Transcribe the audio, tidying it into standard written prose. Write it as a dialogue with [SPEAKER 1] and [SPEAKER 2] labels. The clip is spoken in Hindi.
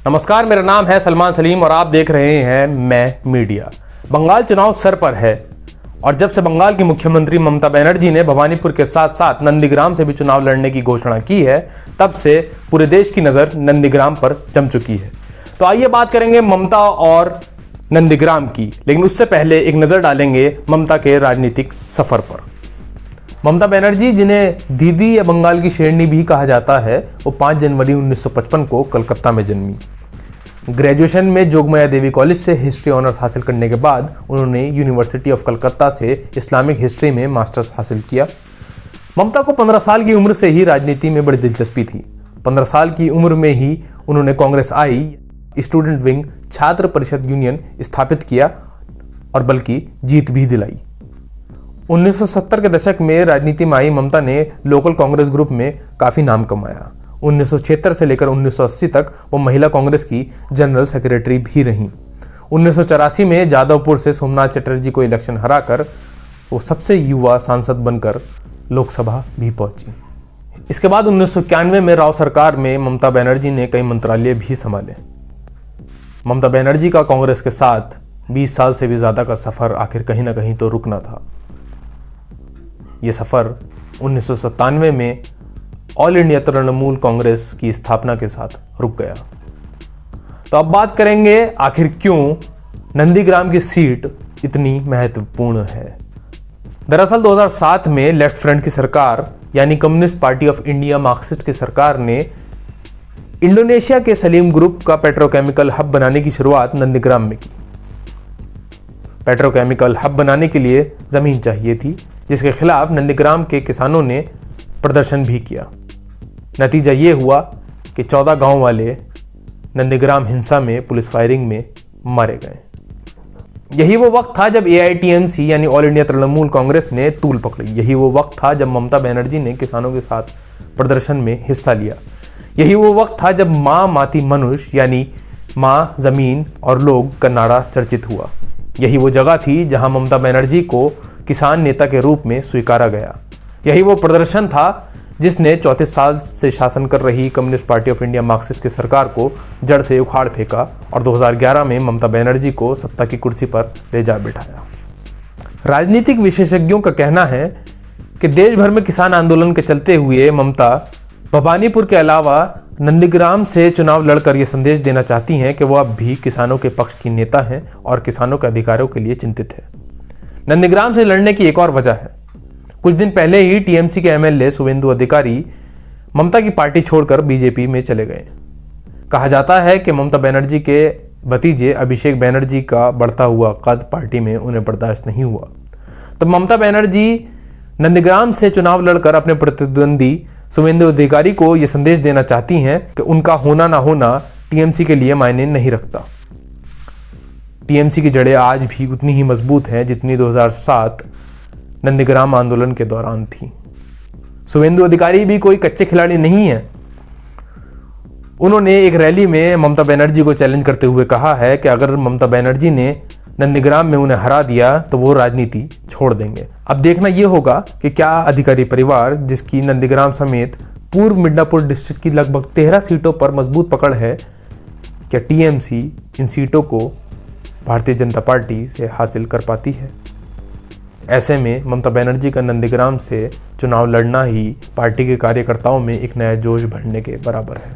[SPEAKER 1] नमस्कार, मेरा नाम है सलमान सलीम और आप देख रहे हैं मैं मीडिया। बंगाल चुनाव सर पर है और जब से बंगाल की मुख्यमंत्री ममता बनर्जी ने भवानीपुर के साथ साथ नंदीग्राम से भी चुनाव लड़ने की घोषणा की है, तब से पूरे देश की नजर नंदीग्राम पर जम चुकी है। तो आइए बात करेंगे ममता और नंदीग्राम की, लेकिन उससे पहले एक नजर डालेंगे ममता के राजनीतिक सफर पर। ममता बनर्जी, जिन्हें दीदी या बंगाल की शेरनी भी कहा जाता है, वो 5 जनवरी 1955 को कलकत्ता में जन्मी। ग्रेजुएशन में जोगमाया देवी कॉलेज से हिस्ट्री ऑनर्स हासिल करने के बाद उन्होंने यूनिवर्सिटी ऑफ कलकत्ता से इस्लामिक हिस्ट्री में मास्टर्स हासिल किया। ममता को 15 साल की उम्र से ही राजनीति में बड़ी दिलचस्पी थी। 15 साल की उम्र में ही उन्होंने कांग्रेस आई स्टूडेंट विंग छात्र परिषद यूनियन स्थापित किया और बल्कि जीत भी दिलाई। 1970 के दशक में राजनीति में आई ममता ने लोकल कांग्रेस ग्रुप में काफी नाम कमाया। 1976 से लेकर 1980 तक वो महिला कांग्रेस की जनरल सेक्रेटरी भी रहीं। 1984 में जादवपुर से सोमनाथ चटर्जी को इलेक्शन हराकर वो सबसे युवा सांसद बनकर लोकसभा भी पहुंची। इसके बाद 1991 में राव सरकार में ममता बनर्जी ने कई मंत्रालय भी संभाले। ममता बनर्जी का कांग्रेस के साथ 20 साल से भी ज्यादा का सफर आखिर कहीं ना कहीं तो रुकना था। यह सफर 1997 में ऑल इंडिया तृणमूल कांग्रेस की स्थापना के साथ रुक गया। तो अब बात करेंगे आखिर क्यों नंदीग्राम की सीट इतनी महत्वपूर्ण है। दरअसल 2007 में लेफ्ट फ्रंट की सरकार यानी communist party of India Marxist की सरकार ने इंडोनेशिया के सलीम ग्रुप का पेट्रोकेमिकल हब बनाने की शुरुआत नंदीग्राम में की। पेट्रोकेमिकल हब बनाने के लिए जमीन चाहिए थी, जिसके खिलाफ नंदीग्राम के किसानों ने प्रदर्शन भी किया। नतीजा ये हुआ कि 14 गांव वाले नंदीग्राम हिंसा में पुलिस फायरिंग में मारे गए। यही वो वक्त था जब AITMC यानी ऑल इंडिया तृणमूल कांग्रेस ने तूल पकड़ी। यही वो वक्त था जब ममता बनर्जी ने किसानों के साथ प्रदर्शन में हिस्सा लिया। यही वो वक्त था जब मां माती मनुष्य यानी मां जमीन और लोग का नारा चर्चित हुआ। यही वो जगह थी जहां ममता बनर्जी को किसान नेता के रूप में स्वीकारा गया। यही वो प्रदर्शन था जिसने 34 साल से शासन कर रही communist party of India Marxist की सरकार को जड़ से उखाड़ फेंका और 2011 में ममता बनर्जी को सत्ता की कुर्सी पर ले जा बिठाया। राजनीतिक विशेषज्ञों का कहना है कि देश भर में किसान आंदोलन के चलते हुए ममता भवानीपुर के अलावा नंदीग्राम से चुनाव लड़कर यह संदेश देना चाहती हैं कि वो अब भी किसानों के पक्ष की नेता हैं और किसानों के अधिकारों के लिए चिंतित है। नंदीग्राम से लड़ने की एक और वजह है। कुछ दिन पहले ही TMC के MLA शुवेंदु अधिकारी ममता की पार्टी छोड़कर BJP में चले गए। कहा जाता है कि ममता बनर्जी के भतीजे अभिषेक बनर्जी का बढ़ता हुआ कद पार्टी में उन्हें बर्दाश्त नहीं हुआ। तो ममता बनर्जी नंदीग्राम से चुनाव लड़कर अपने प्रतिद्वंदी शुवेंदु अधिकारी को यह संदेश देना चाहती हैं कि उनका होना ना होना TMC के लिए मायने नहीं रखता। TMC की जड़ें आज भी उतनी ही मजबूत हैं जितनी 2007 नंदीग्राम आंदोलन के दौरान थी। शुवेंदु अधिकारी भी कोई कच्चे खिलाड़ी नहीं है। उन्होंने एक रैली में ममता बनर्जी को चैलेंज करते हुए कहा है कि अगर ममता बनर्जी ने नंदीग्राम में उन्हें हरा दिया तो वो राजनीति छोड़ देंगे। अब देखना यह होगा कि क्या अधिकारी परिवार, जिसकी नंदीग्राम समेत पूर्व मिदनापुर डिस्ट्रिक्ट की लगभग 13 सीटों पर मजबूत पकड़ है, क्या TMC इन सीटों को भारतीय जनता पार्टी से हासिल कर पाती है। ऐसे में ममता बनर्जी का नंदीग्राम से चुनाव लड़ना ही पार्टी के कार्यकर्ताओं में एक नया जोश भरने के बराबर है।